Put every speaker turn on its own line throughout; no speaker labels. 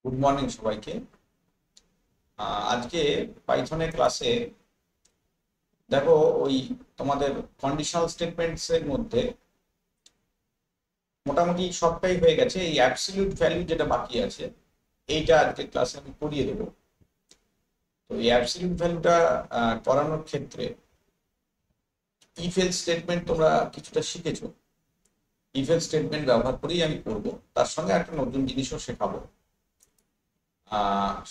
Good morning সবাইকে। আজকে পাইথনের ক্লাসে দেখো, ওই তোমাদের কন্ডিশনাল স্টেটমেন্টস এর মধ্যে মোটামুটি সবটাই হয়ে গেছে। এই অ্যাবসলিউট ভ্যালু যেটা বাকি আছে, এইটা আজকে ক্লাসে আমি করিয়ে দেবো। তো এই অ্যাবসলিউট ভ্যালুটা করানোর ক্ষেত্রে ইফ এলস স্টেটমেন্ট তোমরা কিছুটা শিখেছো। ইফ এলস স্টেটমেন্ট ব্যবহার করেই আমি করব, তার সঙ্গে একটা নতুন জিনিসও শেখাবো।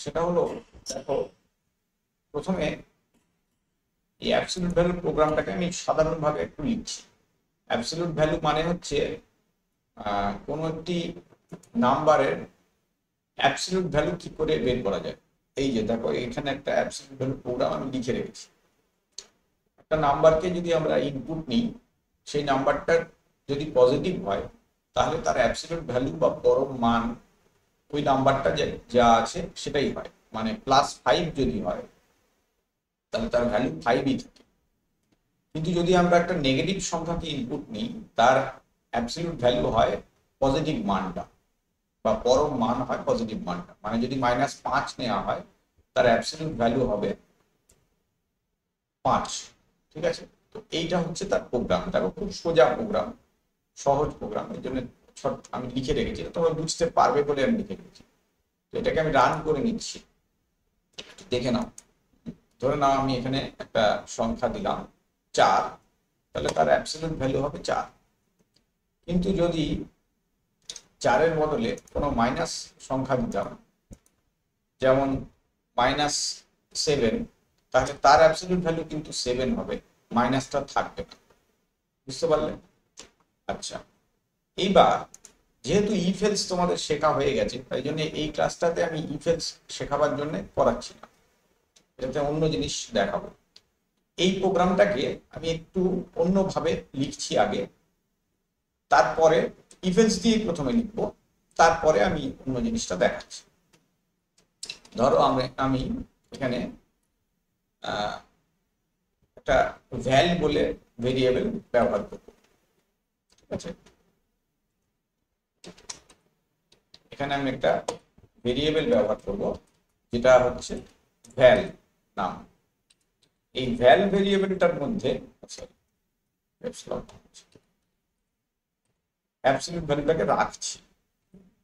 সেটা হলো, দেখো, প্রথমে এই অ্যাবসলিউট ভ্যালু প্রোগ্রামটাকে আমি সাধারণভাবে একটু লিখছি। অ্যাবসলিউট ভ্যালু মানে হচ্ছে কোনো একটি নাম্বারের অ্যাবসলিউট ভ্যালু কি করে বের করা যায়। এই যে দেখো, এখানে একটা অ্যাবসলিউট ভ্যালু প্রোগ্রাম আমি লিখে রেখেছি। একটা নাম্বারকে যদি আমরা ইনপুট নিই, সেই নাম্বারটা যদি পজিটিভ হয়, তাহলে তার অ্যাবসলিউট ভ্যালু বা পরম মান ওই নাম্বারটা যা আছে সেটাই হয়। মানে +5 যদি হয়, তাহলে তার ভ্যালু 5ই থাকে। কিন্তু যদি আমরা একটা নেগেটিভ সংখ্যাকে ইনপুট নিই, তার অ্যাবসলিউট ভ্যালু হয় পজিটিভ মানটা, বা পরম মান হয় পজিটিভ মানটা। মানে যদি -5 নেওয়া হয়, তার অ্যাবসলিউট ভ্যালু হবে 5। ঠিক আছে? তো এইটা হচ্ছে তার প্রোগ্রাম। দেখো, খুব সোজা প্রোগ্রাম, সহজ প্রোগ্রাম। এই জন্য আমি লিখে রেখেছি, তোমরা বুঝতে পারবে বলে আমি লিখে রেখেছি। তো এটাকে আমি রান করে নিচ্ছি, দেখে নাও। ধরে নাও আমি এখানে একটা সংখ্যা দিলাম 4, তাহলে তার অ্যাবসলিউট ভ্যালু হবে 4। কিন্তু যদি 4-এর বদলে কোনো মাইনাস সংখ্যা দিতাম, যেমন -7, তাহলে তার অ্যাবসলিউট ভ্যালু কিন্তু 7 হবে, মাইনাসটা থাকবে না। বুঝতে পারলে? আচ্ছা, এইবার যেহেতু ইফ এলস তোমাদের শেখা হয়ে গেছে, তাই জন্য এই ক্লাসটাতে আমি ইফ এলস শেখাবার জন্য পড়াচ্ছি না, এটাতে অন্য জিনিস দেখাবো। এই প্রোগ্রামটাকে আমি একটু অন্যভাবে লিখছি আগে, তারপরে ইফ এলস দিয়ে প্রথমে লিখবো, তারপরে আমি অন্য জিনিসটা দেখাচ্ছি। ধরো আমি এখানে একটা ভ্যাল বলে ভেরিয়েবল ব্যবহার করব। ঠিক আছে? এখানে আমি একটা ভেরিয়েবল ব্যবহার করব, যেটা হচ্ছে ভ্যাল নাম। এই ভ্যাল ভেরিয়েবলটার মধ্যে অ্যাবসলিউট ভ্যালুটাকে রাখছি।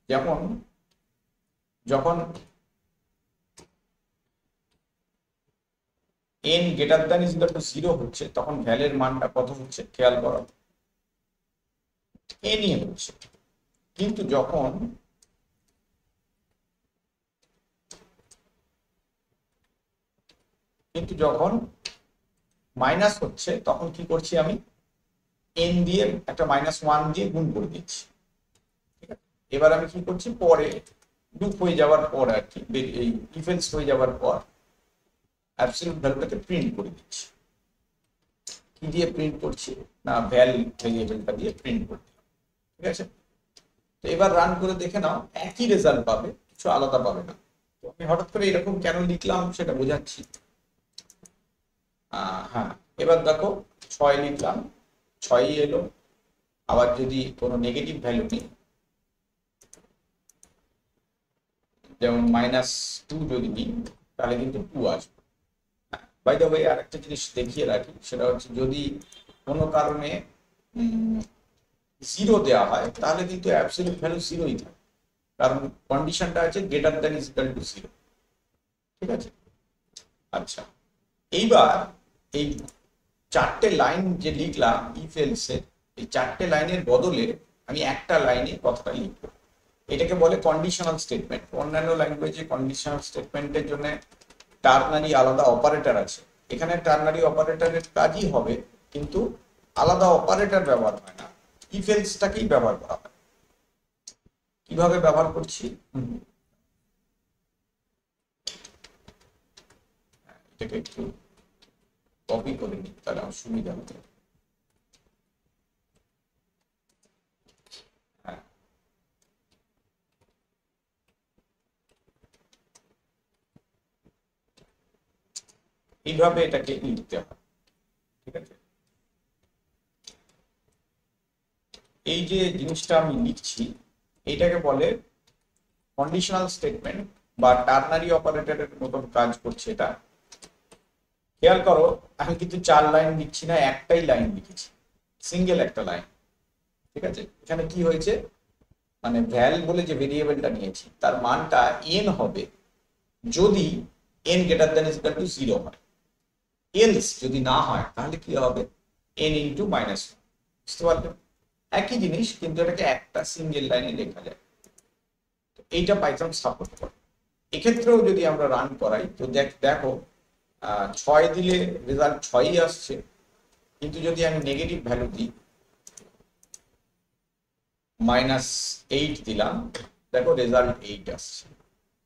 যেমন যখন n > 0 হচ্ছে, তখন ভ্যালের মানটা কত হচ্ছে খেয়াল করো, nই হচ্ছে। কিন্তু যখন মাইনাস হচ্ছে, তখন কি করছি আমি, n দিয়ে একটা -1 দিয়ে গুণ করে দিচ্ছি। ঠিক আছে? এবার আমি কি করছি, পরে লুপ হয়ে যাওয়ার পর আর কি, এই ইফেন্স হয়ে যাওয়ার পর অ্যাবসলিউট ভ্যালুটাকে প্রিন্ট করে দিচ্ছি। কি দিয়ে প্রিন্ট করছি না, ভ্যাল ভেরিয়েবলটা দিয়ে প্রিন্ট করতে। ঠিক আছে? তো এবার রান করে দেখে নাও, একই রেজাল্ট পাবে, কিছু আলাদা পাবে না। তো আমি হঠাৎ করে এরকম কেন লিখলাম সেটা বোঝাচ্ছি। হ্যাঁ, এবার দেখো, 6 লিখলাম, 6ই এলো। আবার যদি কোনো নেগেটিভ ভ্যালু নিই, যেমন -2 যদি নিই, তাহলে কিন্তু 2 আসবে। বাই দ্য ওয়ে, আরেকটা জিনিস দেখিয়ে রাখি, সেটা হচ্ছে যদি কোনো কারণে 0 দেওয়া হয়, তাহলে কিন্তু অ্যাবসলিউট ভ্যালু 0ই থাকে, কারণ কন্ডিশনটা আছে > 0। ঠিক আছে? আচ্ছা, এইবার এই 4টে লাইন যে লিখলাম ইফ এলস এর, এই 4টে লাইনের বদলে আমি একটা লাইনে কথাটা লিখবো। এটাকে বলে কন্ডিশনাল স্টেটমেন্ট। অন্যান্য ল্যাঙ্গুয়েজে কন্ডিশনাল স্টেটমেন্টের জন্য টার্নারি আলাদা অপারেটর আছে। এখানে টার্নারি অপারেটরের কাজই হবে, কিন্তু আলাদা অপারেটর ব্যবহার হয় না, ইফ এলসটাকেই ব্যবহার করা হয়। কিভাবে ব্যবহার করছি, এটাকে একটু কপি করে নিই, তাহলে আমার সুবিধা হবে। হ্যাঁ, এইভাবে এটাকে লিখতে হয়। ঠিক আছে? এই যে জিনিসটা আমি লিখছি, এইটাকে বলে কন্ডিশনাল স্টেটমেন্ট বা টার্নারি অপারেটরের মতন কাজ করছে এটা। খেয়াল করো, আমি কিন্তু 4 লাইন লিখছি না, একটাই লাইন লিখেছি, সিঙ্গেল একটা লাইন। ঠিক আছে, এখানে কি হয়েছে, মানে ভ্যাল বলে যে ভেরিয়েবলটা নিয়েছি তার মানটা n হবে যদি n greater than is equal to 0 হয়। এলস যদি না হয় তাহলে কি হবে, n ইন্টু মাইনাস। বুঝতে পারলেন? একই জিনিস, কিন্তু এটাকে একটা সিঙ্গেল লাইনে লেখা যায়। এইটা পাইথন সাপোর্ট করে। এক্ষেত্রেও যদি আমরা রান করাই তো দেখো 6 দিলে রেজাল্ট 6ই আসছে, কিন্তু যদি আমি নেগেটিভ ভ্যালু দিই -8 দিলাম, দেখো রেজাল্ট 8 আসছে।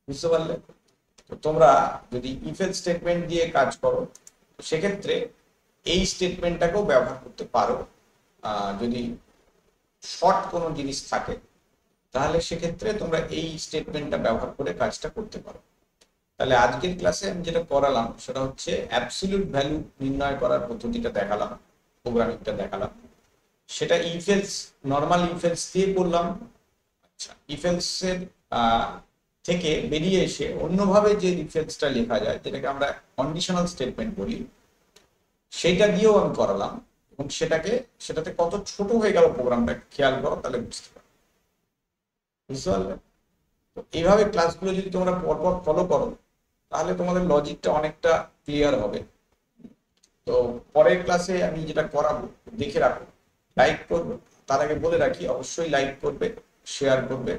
বুঝতে পারলে? তো তোমরা যদি ইফ এলস স্টেটমেন্ট দিয়ে কাজ করো সেক্ষেত্রে এই স্টেটমেন্টটাকেও ব্যবহার করতে পারো। যদি শর্ট কোনো জিনিস থাকে তাহলে সেক্ষেত্রে তোমরা এই স্টেটমেন্টটা ব্যবহার করে কাজটা করতে পারো। তাহলে আজকের ক্লাসে আমি যেটা করালাম সেটা হচ্ছে অ্যাবসলিউট ভ্যালু নির্ণয় করার পদ্ধতিটা দেখালাম, প্রোগ্রামিংটা দেখালাম। সেটা if else, normal if else দিয়ে করলাম। আচ্ছা, ইফ এলস এর থেকে বেরিয়ে এসে অন্যভাবে যে ইফ এলসটা লেখা যায়, যেটাকে আমরা কন্ডিশনাল স্টেটমেন্ট বলি, সেটা দিয়েও আমি করালাম। এবং সেটাতে কত ছোট হয়ে গেল প্রোগ্রামটা খেয়াল করো, তাহলে বুঝতে পারো। বুঝতে পারলে? তো এইভাবে ক্লাসগুলো যদি তোমরা পরপর ফলো করো তাহলে তোমাদের লজিকটা অনেকটা ক্লিয়ার হবে। তো পরের ক্লাসে আমি যেটা করাবো দেখে রাখো, লাইক করবে। তার আগে বলে রাখি, অবশ্যই লাইক করবে, শেয়ার করবে,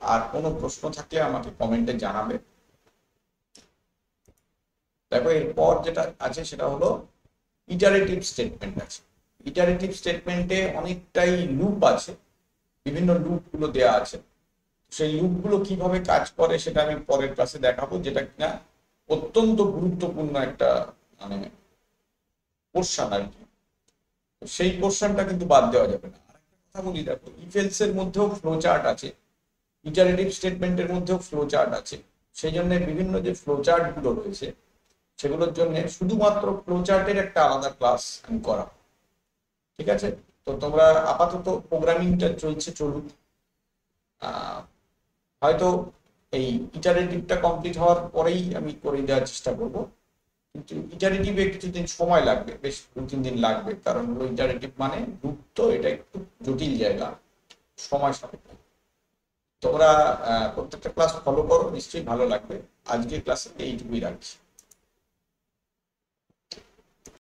আর কোনো প্রশ্ন থাকলে আমাকে কমেন্টে জানাবে। দেখো এরপর যেটা আছে সেটা হলো ইটারেটিভ স্টেটমেন্ট আছে। ইটারেটিভ স্টেটমেন্টে অনেকটাই লুপ আছে, বিভিন্ন লুপগুলো দেওয়া আছে। সেই লুপগুলো কিভাবে কাজ করে সেটা আমি পরের ক্লাসে দেখাবো, যেটা কিনা অত্যন্ত গুরুত্বপূর্ণ একটা মানে পোর্শন আর কি। সেই পোর্শনটা কিন্তু বাদ দেওয়া যাবে না। আরেকটা কথা বলি, দেখো ইফ এলস এর মধ্যেও ফ্লো চার্ট আছে, ইটারেটিভ স্টেটমেন্টের মধ্যেও ফ্লো চার্ট আছে। সেই জন্য বিভিন্ন যে ফ্লো চার্ট গুলো রয়েছে সেগুলোর জন্য শুধুমাত্র ফ্লো চার্টের একটা আলাদা ক্লাস আমি করাবো। ঠিক আছে? তো তোমরা আপাতত প্রোগ্রামিংটা চলুক। হয়তো এই ইটারেটিভটা কমপ্লিট হওয়ার পরেই আমি করে দেওয়ার চেষ্টা করব, কিন্তু ইটারেটিভে কিছুদিন সময় লাগবে, বেশ 2-3 দিন লাগবে, কারণ হলো ইটারেটিভ মানে লুপ, তো এটা একটু জটিল জায়গা, সময় সাপেক্ষ। তোমরা প্রত্যেকটা ক্লাস ফলো করো, নিশ্চয়ই ভালো লাগবে। আজকের ক্লাসে এইটুকুই রাখছি।